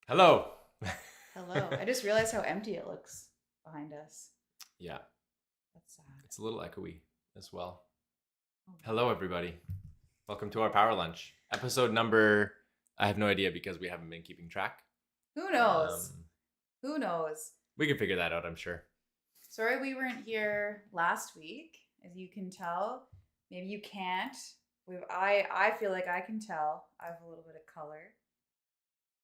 Hello. Hello. I just realized how empty it looks behind us. Yeah, That's sad. it's a little echoey as well. Oh, Hello, everybody. Welcome to our power lunch episode number. I have no idea because we haven't been keeping track. who Um, knows? Who knows? we can figure that out, I'm sure. Sorry we weren't here last week, as you can tell. Maybe you can't. I feel like I can tell. I have a little bit of color,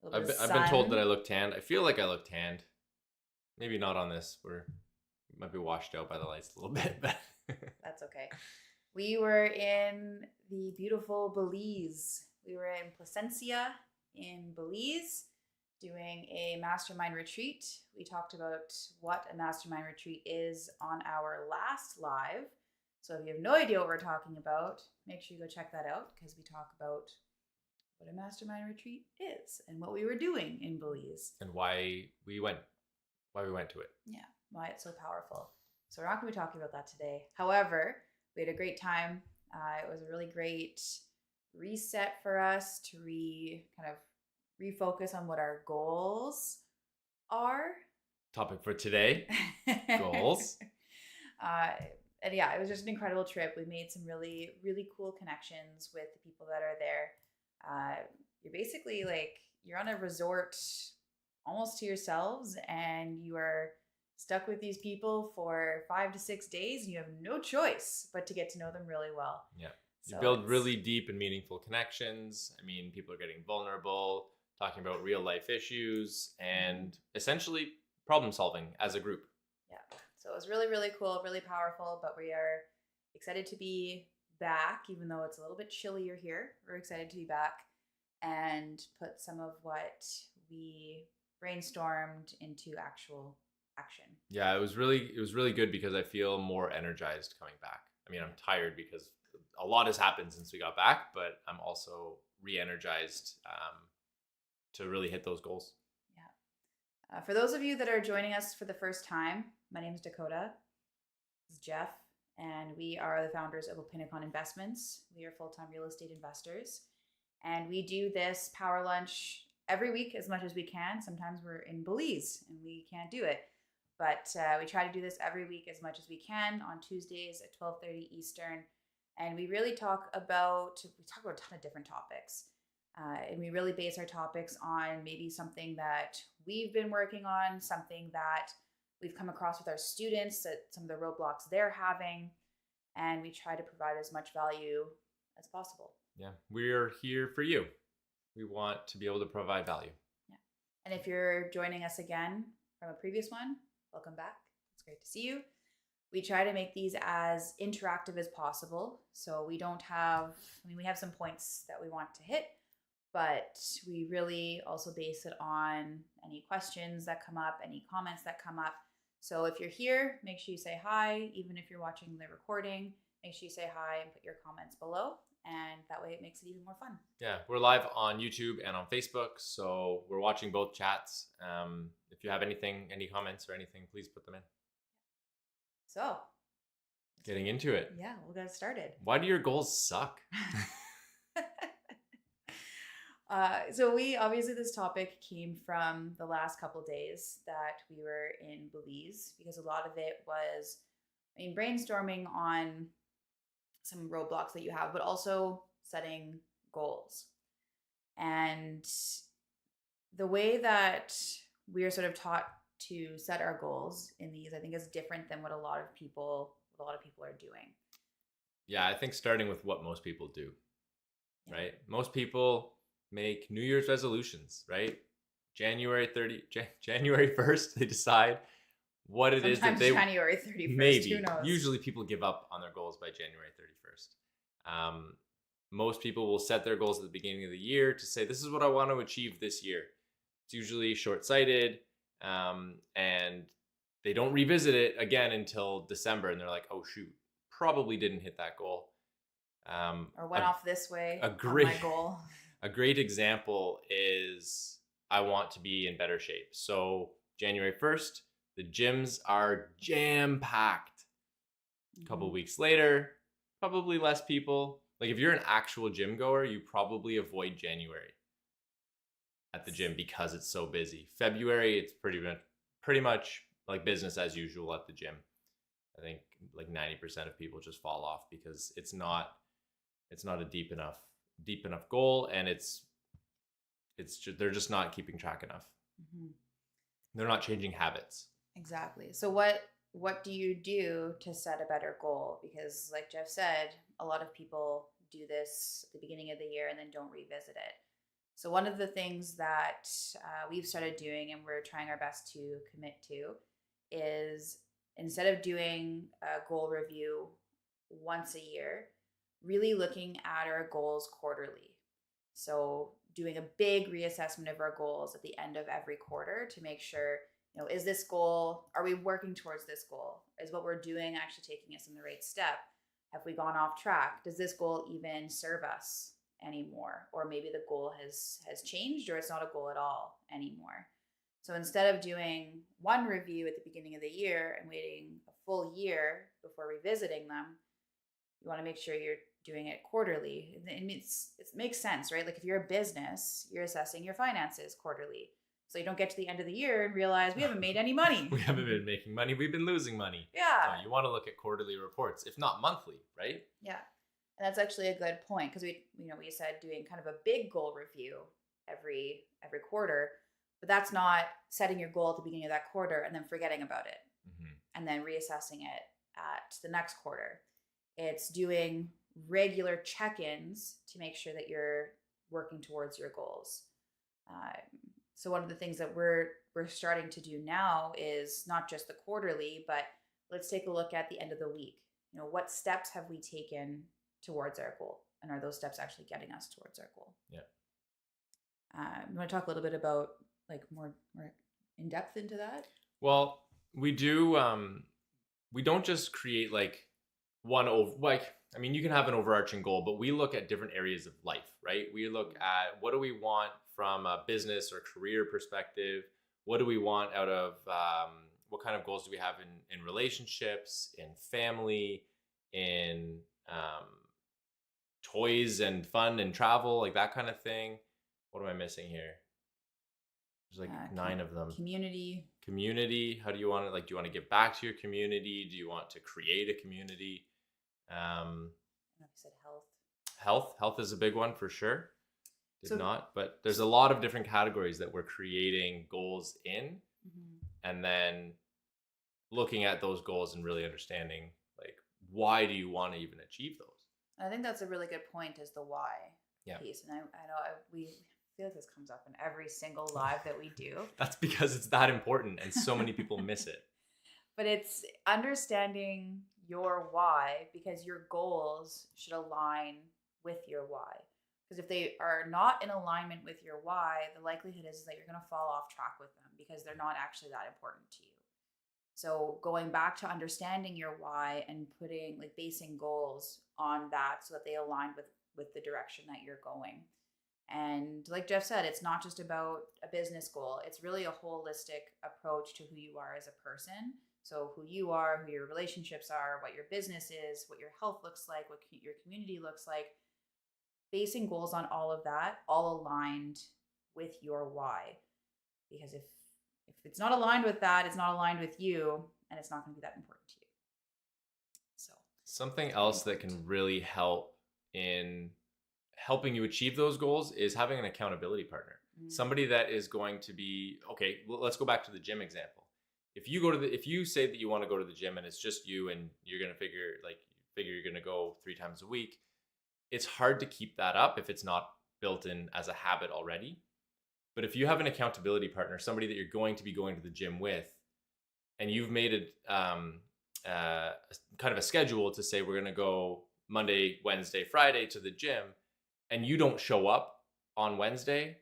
a little I've bit been, of I've been told that I sun. look tanned. I feel like I look tanned. Maybe not on this. We might be washed out by the lights a little bit, but That's okay. We were in the beautiful Belize. We were in Placencia in Belize doing a mastermind retreat. We talked about what a mastermind retreat is on our last live. So if you have no idea what we're talking about, make sure you go check that out because we talk about what a mastermind retreat is and what we were doing in Belize. and why we went to it. Yeah, why it's so powerful. So we're not going to be talking about that today. However, we had a great time. It was a really great reset for us to kind of refocus on what our goals are. Topic for today: goals. uh, and yeah, it was just an incredible trip. We made some really, really cool connections with the people that are there. You're basically like you're on a resort almost to yourselves, and you are stuck with these people for 5 to 6 days, and you have no choice but to get to know them really well. Yeah. You So build it's really deep and meaningful connections. I mean, people are getting vulnerable, talking about real life issues, and essentially problem solving as a group. yeah. So it was really, really cool, really powerful. But we are excited to be back, even though it's a little bit chillier here. We're excited to be back and put some of what we brainstormed into actual action. Yeah, it was really good because I feel more energized coming back. I mean, I'm tired because a lot has happened since we got back, but I'm also re-energized to really hit those goals. Yeah. For those of you that are joining us for the first time, my name is Dakota. This is Jeff, and we are the founders of Opinacon Investments. We are full time real estate investors, and we do this power lunch every week as much as we can. Sometimes we're in Belize and we can't do it, but we try to do this every week as much as we can on Tuesdays at 12:30 Eastern. And we really talk about a ton of different topics. And we really base our topics on maybe something that we've been working on, something that we've come across with our students, that some of the roadblocks they're having, and we try to provide as much value as possible. Yeah, we're here for you. We want to be able to provide value. Yeah. And if you're joining us again from a previous one, welcome back. It's great to see you. We try to make these as interactive as possible. So we don't have, we have some points that we want to hit, but we really also base it on any questions that come up, any comments that come up. So if you're here, make sure you say hi. Even if you're watching the recording, make sure you say hi and put your comments below. And that way it makes it even more fun. Yeah, we're live on YouTube and on Facebook, so we're watching both chats. If you have any comments or anything, please put them in. So, Getting into it. yeah, we'll get started. Why do your goals suck? So we obviously this topic came from the last couple days that we were in Belize because a lot of it was, I mean, brainstorming on some roadblocks that you have, but also setting goals. And the way that we are sort of taught to set our goals in these, I think, is different than what a lot of people are doing. Yeah, I think starting with what most people do, Yeah. right? Most people make New Year's resolutions, right? January 1st, they decide what it is that Sometimes they January 31st, maybe. who knows? Usually people give up on their goals by January 31st. Most people will set their goals at the beginning of the year to say, this is what I want to achieve this year. It's usually short-sighted, and they don't revisit it again until December, and they're like, oh shoot, probably didn't hit that goal. Or went off this way a on great my goal. a great example is I want to be in better shape. So January 1st, the gyms are jam-packed. A couple of weeks later, probably less people. Like if you're an actual gym goer, you probably avoid January. at the gym because it's so busy. February, it's pretty much like business as usual at the gym. I think like 90% of people just fall off because it's not a deep enough goal, and they're just not keeping track enough. Mm-hmm. They're not changing habits. Exactly. So what do you do to set a better goal? Because like Jeff said, a lot of people do this at the beginning of the year and then don't revisit it. So one of the things that we've started doing and we're trying our best to commit to is, instead of doing a goal review once a year, really looking at our goals quarterly. So doing a big reassessment of our goals at the end of every quarter to make sure, is this goal, are we working towards this goal? Is what we're doing actually taking us in the right step? Have we gone off track? Does this goal even serve us anymore? Or maybe the goal has changed, or it's not a goal at all anymore. So instead of doing one review at the beginning of the year and waiting a full year before revisiting them, you want to make sure you're doing it quarterly. And it makes sense, right? Like if you're a business, you're assessing your finances quarterly. So you don't get to the end of the year and realize we haven't made any money. We haven't been making money. We've been losing money. Yeah. No, you want to look at quarterly reports, if not monthly, right? Yeah. And that's actually a good point, because we said doing kind of a big goal review every quarter, but that's not setting your goal at the beginning of that quarter and then forgetting about it and then reassessing it at the next quarter. It's doing regular check-ins to make sure that you're working towards your goals. So one of the things that we're starting to do now is not just the quarterly, but let's take a look at the end of the week. What steps have we taken towards our goal, and are those steps actually getting us towards our goal? Yeah. You want to talk a little bit about like more in depth into that? Well, we do. We don't just create like you can have an overarching goal, but we look at different areas of life, right? We look at what do we want from a business or career perspective? What do we want out of what kind of goals do we have in relationships, in family, in toys and fun and travel, like that kind of thing? What am I missing here? There's like 9 of them. Community. How do you want to do you want to give back to your community? Do you want to create a community? I said health. Health is a big one for sure. But there's a lot of different categories that we're creating goals in, and then looking at those goals and really understanding like, why do you want to even achieve those? I think that's a really good point, is the why piece. And I know we feel like this comes up in every single live that we do. That's because it's that important and so many people miss it. But it's understanding your why, because your goals should align with your why. Because if they are not in alignment with your why, the likelihood is that you're going to fall off track with them because they're not actually that important to you. So going back to understanding your why and basing goals on that so that they align with the direction that you're going. And like Jeff said, it's not just about a business goal. It's really a holistic approach to who you are as a person. So who you are, who your relationships are, what your business is, what your health looks like, what your community looks like. Basing goals on all of that, all aligned with your why. Because if it's not aligned with that, it's not aligned with you, and it's not going to be that important to you. So something else that can really help in helping you achieve those goals is having an accountability partner. Somebody that is going to be, okay, let's go back to the gym example. If you say that you want to go to the gym and it's just you and you're going to figure you're going to go 3 times a week, it's hard to keep that up if it's not built in as a habit already. But if you have an accountability partner, somebody that you're going to be going to the gym with, and you've made it kind of a schedule to say we're going to go Monday, Wednesday, Friday to the gym, and you don't show up on Wednesday,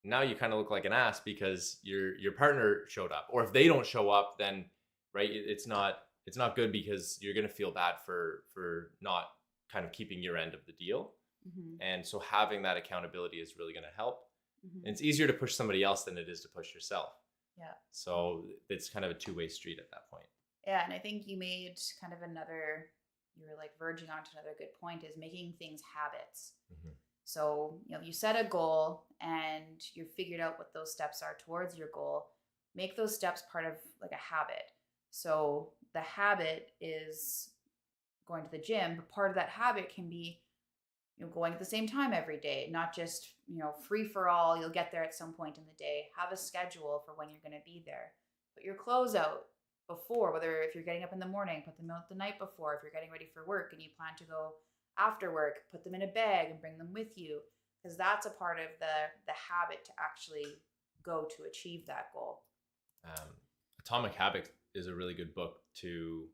now you kind of look like an ass because your partner showed up. Or if they don't show up, then right, it's not good because you're going to feel bad for not kind of keeping your end of the deal. And so having that accountability is really going to help. And it's easier to push somebody else than it is to push yourself. Yeah. So it's kind of a two-way street at that point. Yeah, and I think you made kind of you were like verging onto another good point, is making things habits. So, you set a goal and and you've figured out what those steps are towards your goal, make those steps part of like a habit. So the habit is going to the gym, but part of that habit can be, going at the same time every day, not just, free for all. You'll get there at some point in the day. Have a schedule for when you're going to be there. Put your clothes out before, whether if you're getting up in the morning, put them out the night before. If you're getting ready for work and you plan to go after work, put them in a bag and bring them with you, because that's a part of the habit to actually go to achieve that goal. Atomic Habits is a really good book to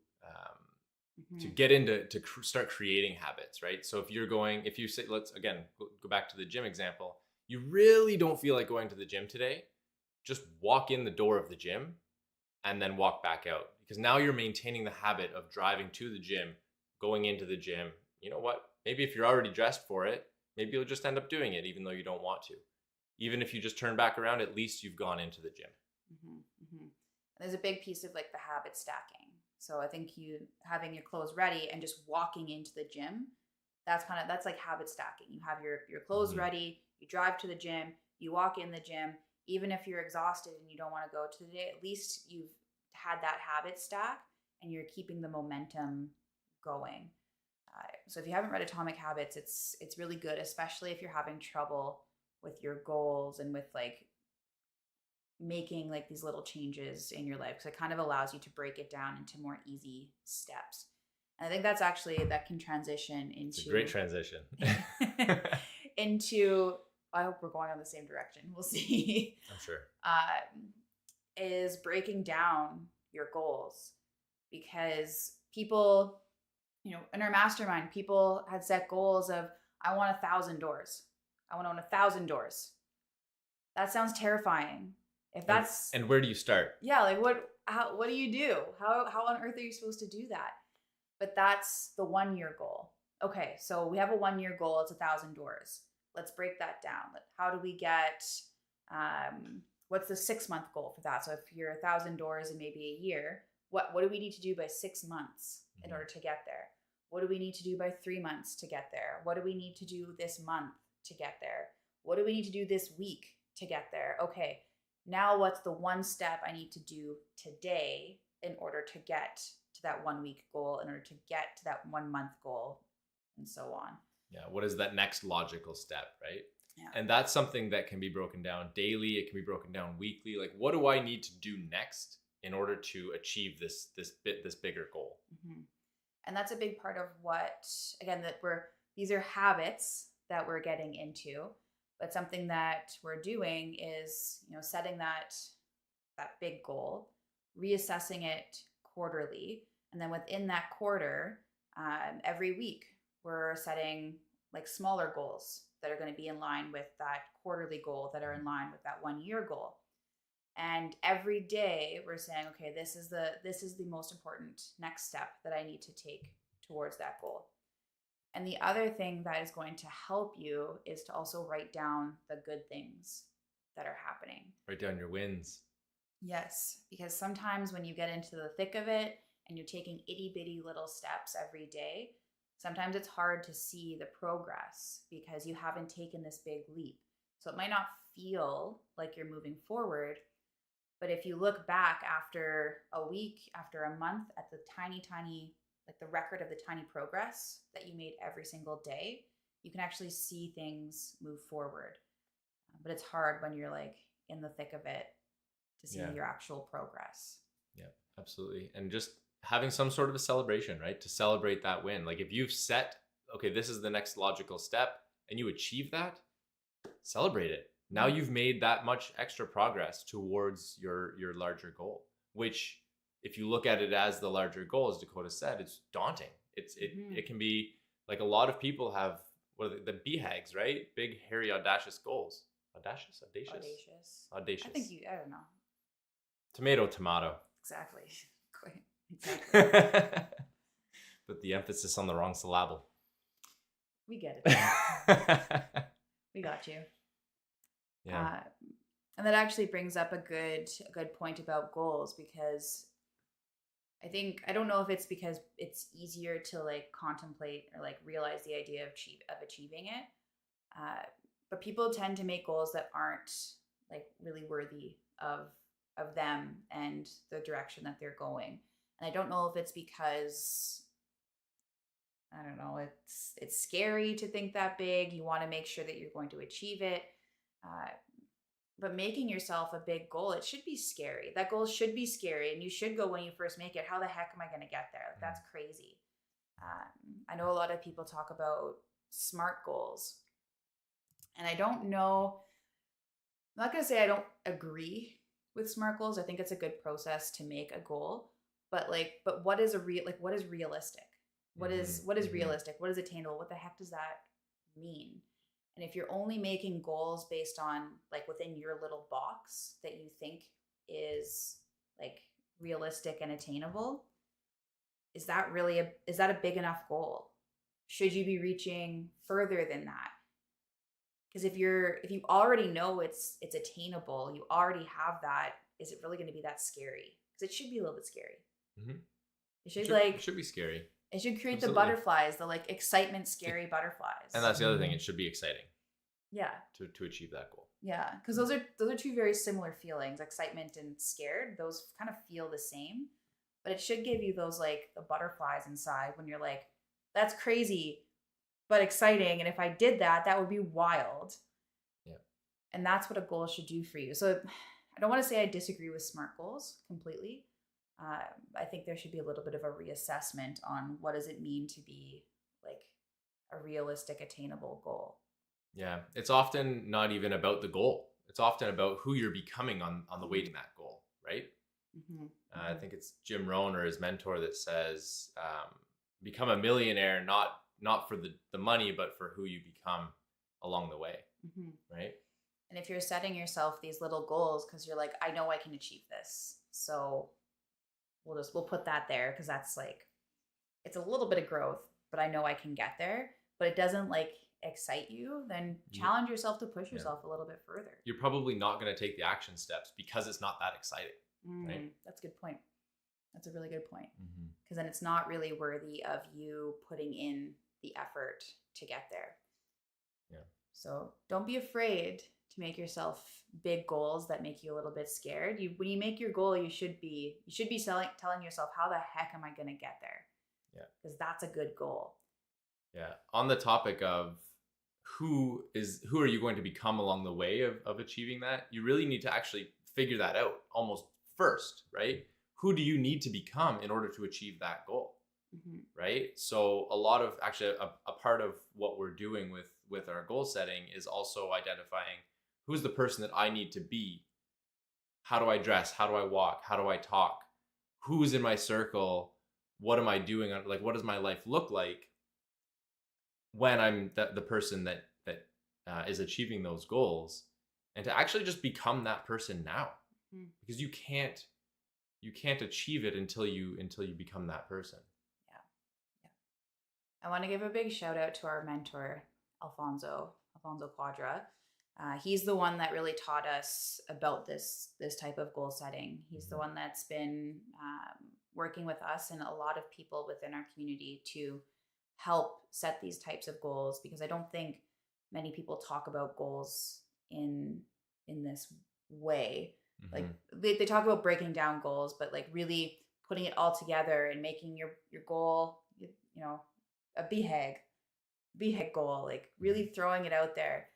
get into, start creating habits, right? So if you say, let's again go back to the gym example, you really don't feel like going to the gym today, just walk in the door of the gym and then walk back out, because now you're maintaining the habit of driving to the gym, going into the gym. You know what? Maybe if you're already dressed for it, maybe you'll just end up doing it even though you don't want to. Even if you just turn back around, at least you've gone into the gym. There's a big piece of like the habit stacking. So I think you having your clothes ready and just walking into the gym, that's like habit stacking. You have your clothes ready, you drive to the gym, you walk in the gym. Even if you're exhausted and you don't want to go to the day, at least you've had that habit stack and you're keeping the momentum going. So if you haven't read Atomic Habits, it's really good, especially if you're having trouble with your goals and with like making like these little changes in your life, because it kind of allows you to break it down into more easy steps. And I think that's actually, that can transition into... It's a great transition. into... I hope we're going on the same direction. We'll see. I'm sure. Is breaking down your goals, because people, in our mastermind, people had set goals of, I want 1,000 doors. I want to own 1,000 doors. That sounds terrifying. If that's... And where do you start? Yeah. Like what do you do? How on earth are you supposed to do that? But that's the 1 year goal. Okay. So we have a 1 year goal. It's 1,000 doors. Let's break that down. How do we get, what's the 6 month goal for that? So if you're 1,000 doors in maybe a year, what do we need to do by 6 months in order to get there? What do we need to do by 3 months to get there? What do we need to do this month to get there? What do we need to do this week to get there? Okay, now what's the one step I need to do today in order to get to that 1 week goal, in order to get to that 1 month goal, and so on. Yeah, what is that next logical step, right? Yeah. And that's something that can be broken down daily. It can be broken down weekly. Like, what do I need to do next in order to achieve this bigger goal? And that's a big part of what, again, these are habits that we're getting into, but something that we're doing is, setting that big goal, reassessing it quarterly, and then within that quarter, every week, we're setting like smaller goals that are going to be in line with that quarterly goal, that are in line with that 1 year goal. And every day we're saying, okay, this is the most important next step that I need to take towards that goal. And the other thing that is going to help you is to also write down the good things that are happening. Write down your wins. Yes, because sometimes when you get into the thick of it and you're taking itty bitty little steps every day, sometimes it's hard to see the progress because you haven't taken this big leap. So it might not feel like you're moving forward, but if you look back after a week, after a month, at the tiny, like the record of the tiny progress that you made every single day, you can actually see things move forward. But it's hard when you're like in the thick of it to see your actual progress. Yeah, absolutely. And just having some sort of a celebration, right? To celebrate that win. Like if you've set, okay, this is the next logical step, and you achieve that, celebrate it. Now you've made that much extra progress towards your larger goal, which if you look at it as the larger goal, as Dakota said, it's daunting. It can be like a lot of people have the BHAGs, right? Big, hairy, audacious goals. Audacious. I think I don't know. Tomato. Exactly. Exactly. Put the emphasis on the wrong syllable. We get it. We got you. Yeah. And that actually brings up a good point about goals, because I don't know if it's because it's easier to like contemplate or like realize the idea of achieving it. but people tend to make goals that aren't like really worthy of them and the direction that they're going. And I don't know if it's because I don't know, it's scary to think that big. You want to make sure that you're going to achieve it. Uh, but making yourself a big goal, it should be scary. That goal should be scary, and you should go when you first make it. How the heck am I going to get there? Like that's crazy. I know a lot of people talk about SMART goals, and I don't know. I'm not going to say I don't agree with SMART goals. I think it's a good process to make a goal, but what is what is realistic? What is realistic? What is attainable? What the heck does that mean? And if you're only making goals based on like within your little box that you think is like realistic and attainable, is that a big enough goal? Should you be reaching further than that? Because if you already know it's attainable, you already have that, is it really going to be that scary? Because it should be a little bit scary. Mm-hmm. It should be scary. It should create Absolutely. the butterflies, the like excitement, scary butterflies. And that's the other thing. It should be exciting. Yeah. To achieve that goal. Yeah, because those are two very similar feelings, excitement and scared. Those kind of feel the same, but it should give you those like the butterflies inside when you're like, that's crazy, but exciting. And if I did that, that would be wild. Yeah. And that's what a goal should do for you. So I don't want to say I disagree with SMART goals completely. I think there should be a little bit of a reassessment on what does it mean to be like a realistic, attainable goal. Yeah, it's often not even about the goal. It's often about who you're becoming on the way to that goal, right? Mm-hmm. I think it's Jim Rohn or his mentor that says, become a millionaire, not for the money, but for who you become along the way, right? And if you're setting yourself these little goals because you're like, I know I can achieve this, so we'll put that there because that's like, it's a little bit of growth, but I know I can get there, but it doesn't like excite you, then challenge yourself to push yourself a little bit further. You're probably not going to take the action steps because it's not that exciting, right? That's a good point. That's a really good point. Because then it's not really worthy of you putting in the effort to get there. Yeah. So don't be afraid to make yourself big goals that make you a little bit scared. When you make your goal, you should be telling yourself, how the heck am I going to get there? Yeah. Because that's a good goal. Yeah. On the topic of who are you going to become along the way of achieving that, you really need to actually figure that out almost first, right? Who do you need to become in order to achieve that goal? Right? So a lot of actually a part of what we're doing with our goal setting is also identifying who's the person that I need to be. How do I dress? How do I walk? How do I talk? Who's in my circle? What am I doing? Like, what does my life look like when I'm the person that is achieving those goals, and to actually just become that person now, because you can't achieve it until you become that person. Yeah. I want to give a big shout out to our mentor, Alfonso Quadra. He's the one that really taught us about this type of goal setting. He's the one that's been working with us and a lot of people within our community to help set these types of goals, because I don't think many people talk about goals in this way. Like they talk about breaking down goals, but like really putting it all together and making your goal, a BHAG goal, like really throwing it out there,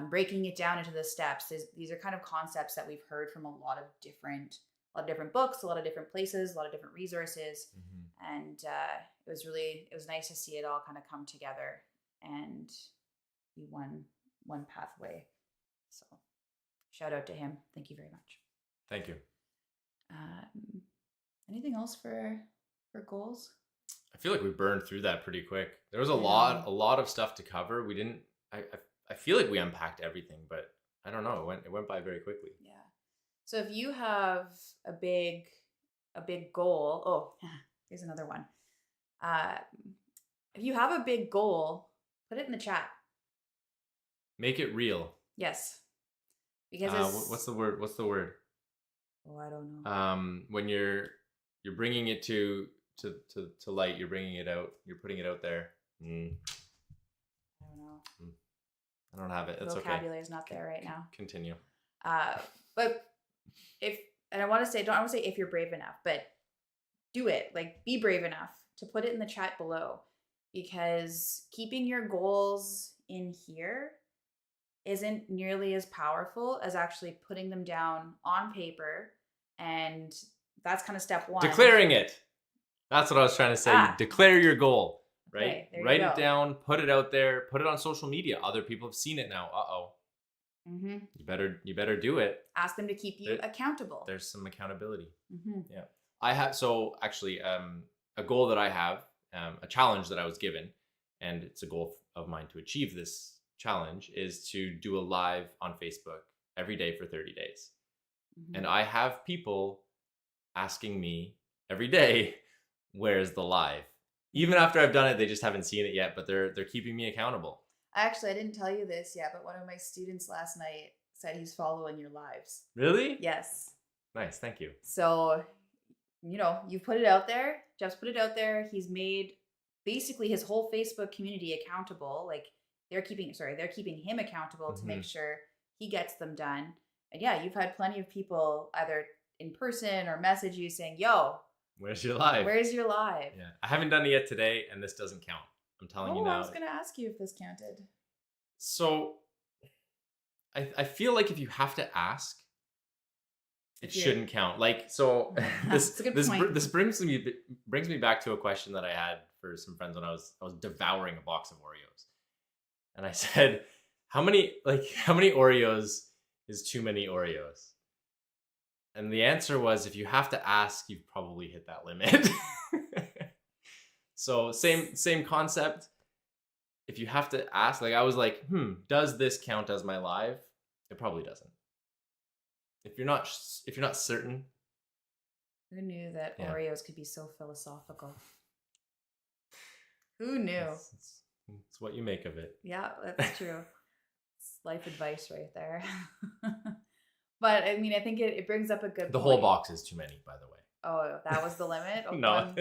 breaking it down into the steps. These are kind of concepts that we've heard from a lot of different books, a lot of different places, a lot of different resources. And it was nice to see it all kind of come together and be one pathway. So shout out to him. Thank you very much. Thank you. Anything else for goals? I feel like we burned through that pretty quick. There was a lot of stuff to cover. We didn't. I feel like we unpacked everything, but I don't know. It went by very quickly. Yeah. So if you have a big goal, here's another one. If you have a big goal, put it in the chat. Make it real. Yes. Because what's the word? Oh, I don't know. When you're bringing it to light, you're bringing it out. You're putting it out there. I don't know. I don't have it. That's okay. Vocabulary is not there right now. Continue. But and I want to say, don't want to say if you're brave enough, but do it. Like, be brave enough to put it in the chat below, because keeping your goals in here isn't nearly as powerful as actually putting them down on paper. And that's kind of step one. Declaring it. That's what I was trying to say. Declare your goal, right? Okay, Write it down, put it out there, put it on social media. Other people have seen it now. Mm-hmm. You better do it. Ask them to keep you accountable. There's some accountability. Mm-hmm. Yeah. A goal that I have, a challenge that I was given, and it's a goal of mine to achieve this challenge, is to do a live on Facebook every day for 30 days. Mm-hmm. And I have people asking me every day, where's the live? Even after I've done it, they just haven't seen it yet, but they're keeping me accountable. Actually, I didn't tell you this yet, but one of my students last night said he's following your lives. Really? Yes. Nice, thank you. So, you've put it out there. Jeff's put it out there. He's made basically his whole Facebook community accountable. Like, they're keeping him accountable to make sure he gets them done. And yeah, you've had plenty of people either in person or message you saying, yo, where's your live? Yeah. I haven't done it yet today, and this doesn't count. I'm telling you now. I was going to ask you if this counted. So I feel like if you have to ask, it shouldn't count. Like, so this brings me back to a question that I had for some friends when I was devouring a box of Oreos. And I said, how many Oreos is too many Oreos? And the answer was, if you have to ask, you've probably hit that limit. So same concept. If you have to ask, like, I was like, does this count as my live? It probably doesn't. If you're not certain. Who knew that Oreos could be so philosophical? Who knew? It's what you make of it. Yeah, that's true. It's life advice right there. But I mean, I think it brings up a good point. The whole box is too many, by the way. Oh, that was the limit? No.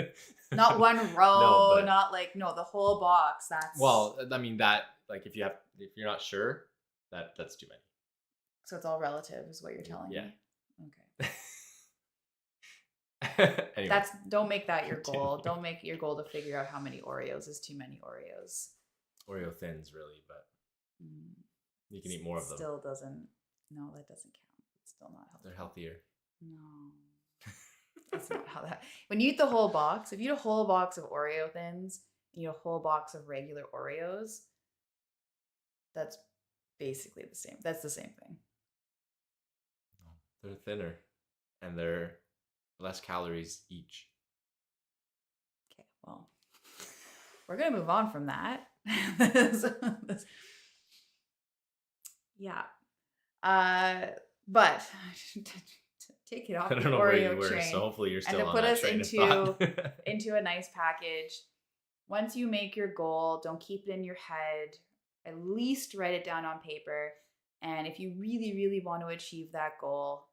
Not one row, the whole box. That's... Well, I mean, that, like, if you're not sure, that's too many. So it's all relative is what you're telling me? Yeah. Okay. Anyway. Don't make that your goal. Don't make your goal to figure out how many Oreos is too many Oreos. Oreo thins, really, but you can eat more of them. Still doesn't... No, that doesn't count. It's still not healthy. They're healthier. No. That's not how that... When you eat the whole box, if you eat a whole box of Oreo thins, and you eat a whole box of regular Oreos, that's basically the same. That's the same thing. They're thinner, and they're less calories each. Okay, well, we're going to move on from that. Yeah. But take it off the Oreo train. So hopefully you're still and to on put that us train of thought. into a nice package. Once you make your goal, don't keep it in your head. At least write it down on paper. And if you really, really want to achieve that goal,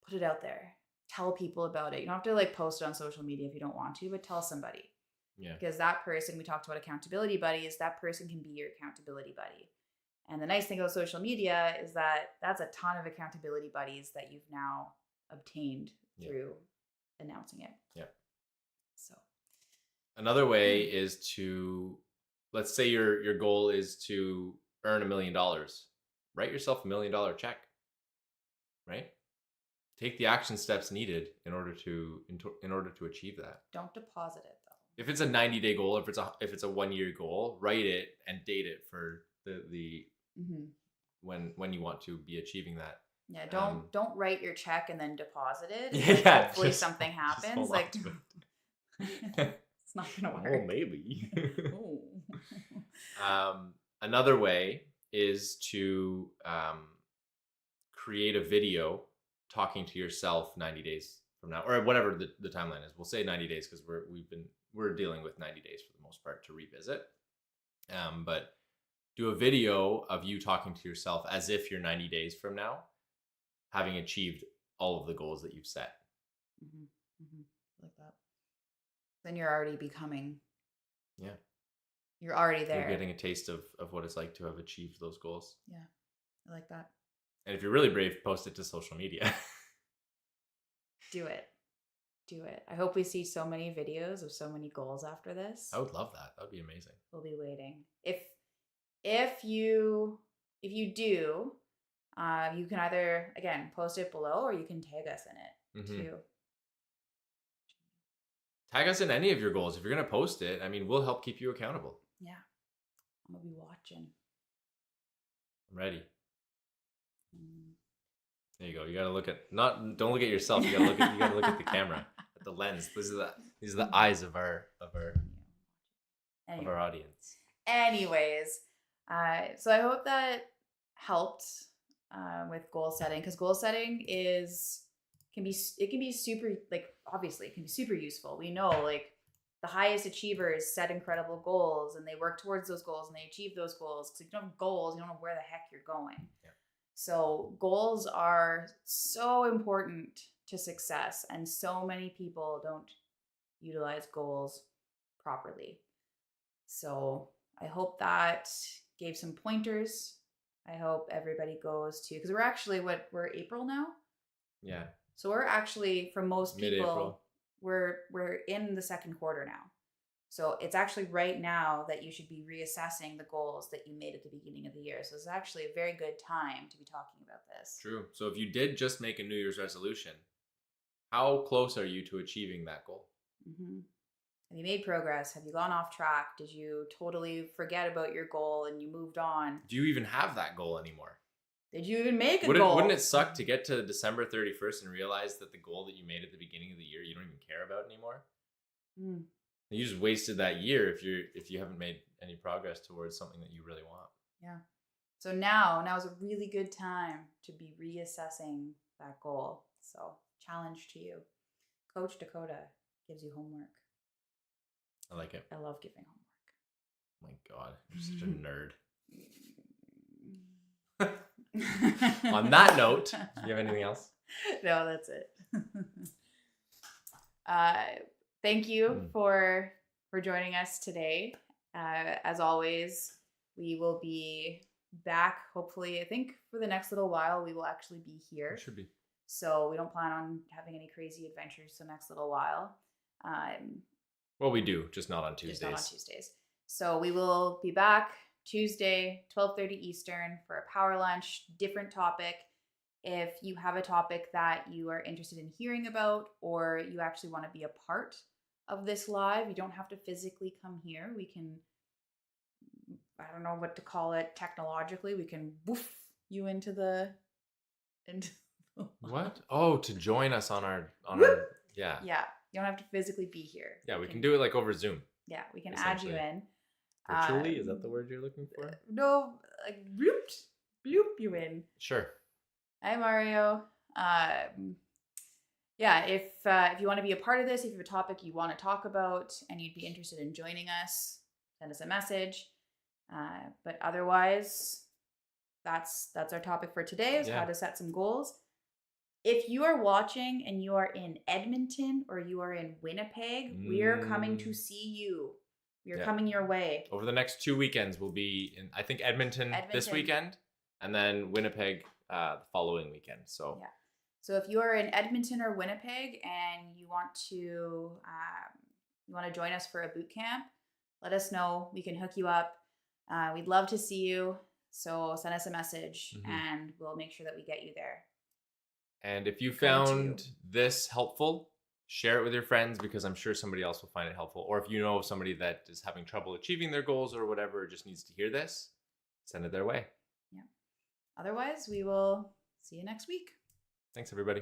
put it out there. Tell people about it. You don't have to like post it on social media if you don't want to, but tell somebody. Yeah. Because that person, we talked about accountability buddies, that person can be your accountability buddy. And the nice thing about social media is that that's a ton of accountability buddies that you've now obtained through announcing it. Yeah. So another way is to, let's say your goal is to earn $1 million. Write yourself $1 million check. Right? Take the action steps needed in order to achieve that. Don't deposit it though. If it's a 90-day goal, if it's a 1-year goal, write it and date it for the when you want to be achieving that. Yeah, don't write your check and then deposit it. Yeah, hopefully something happens. Like it's not gonna work. Oh, maybe. Another way is to create a video talking to yourself 90 days from now, or whatever the timeline is. We'll say 90 days because we're dealing with 90 days for the most part to revisit. But do a video of you talking to yourself as if you're 90 days from now, having achieved all of the goals that you've set. Like that. Then you're already becoming. Yeah. You're already there. You're getting a taste of what it's like to have achieved those goals. Yeah, I like that. And if you're really brave, post it to social media. Do it. Do it. I hope we see so many videos of so many goals after this. I would love that. That would be amazing. We'll be waiting. If you do, you can either again post it below or you can tag us in it too. Tag us in any of your goals. If you're gonna post it, I mean, we'll help keep you accountable. Yeah, I'm gonna be watching. I'm ready. There you go. You gotta look at don't look at yourself. You gotta look at the camera, at the lens. These are the eyes of our audience. Anyways, so I hope that helped with goal setting, because goal setting can be super, like, obviously it can be super useful. We know, like, the highest achievers set incredible goals and they work towards those goals and they achieve those goals, because if you don't have goals, you don't know where the heck you're going. Yeah. So goals are so important to success, and so many people don't utilize goals properly. So I hope that gave some pointers. I hope everybody goes to, because we're April now. Yeah. So we're actually, for most people, Mid-April. we're in the second quarter now. So it's actually right now that you should be reassessing the goals that you made at the beginning of the year. So it's actually a very good time to be talking about this. True. So if you did just make a New Year's resolution, how close are you to achieving that goal? Mm-hmm. Have you made progress? Have you gone off track? Did you totally forget about your goal and you moved on? Do you even have that goal anymore? Did you even make a goal? Wouldn't it suck to get to December 31st and realize that the goal that you made at the beginning of the year you don't even care about anymore? Mm. You just wasted that year if you haven't made any progress towards something that you really want. Yeah. So now is a really good time to be reassessing that goal. So, challenge to you. Coach Dakota gives you homework. I like it. I love giving homework. Oh my God, you're such a nerd. On that note, do you have anything else? No, that's it. Thank you for joining us today. As always, we will be back, hopefully. I think for the next little while, we will actually be here. It should be. So we don't plan on having any crazy adventures the next little while. Well, we do, just not on Tuesdays. Just not on Tuesdays. So we will be back Tuesday, 12:30 Eastern, for a power lunch, different topic. If you have a topic that you are interested in hearing about, or you actually want to be a part of this live, you don't have to physically come here. We can, I don't know what to call it technologically, we can woof you into the what? Oh, to join us on our yeah. Yeah, you don't have to physically be here. Yeah, we can do it like over Zoom. Yeah, we can add you in. Virtually, is that the word you're looking for? No, like bloop you in. Sure. Hi, Mario. Yeah, if you want to be a part of this, if you have a topic you want to talk about and you'd be interested in joining us, send us a message. But otherwise, that's our topic for today, is how to set some goals. If you are watching and you are in Edmonton or you are in Winnipeg, we're coming to see you. We are coming your way. Over the next 2 weekends, we'll be in, I think, Edmonton this weekend, and then Winnipeg the following weekend. So yeah. So if you are in Edmonton or Winnipeg and you want to join us for a boot camp, let us know. We can hook you up. We'd love to see you. So send us a message and we'll make sure that we get you there. And if you found this helpful, share it with your friends, because I'm sure somebody else will find it helpful. Or if you know somebody that is having trouble achieving their goals or whatever, just needs to hear this, send it their way. Yeah. Otherwise, we will see you next week. Thanks, everybody.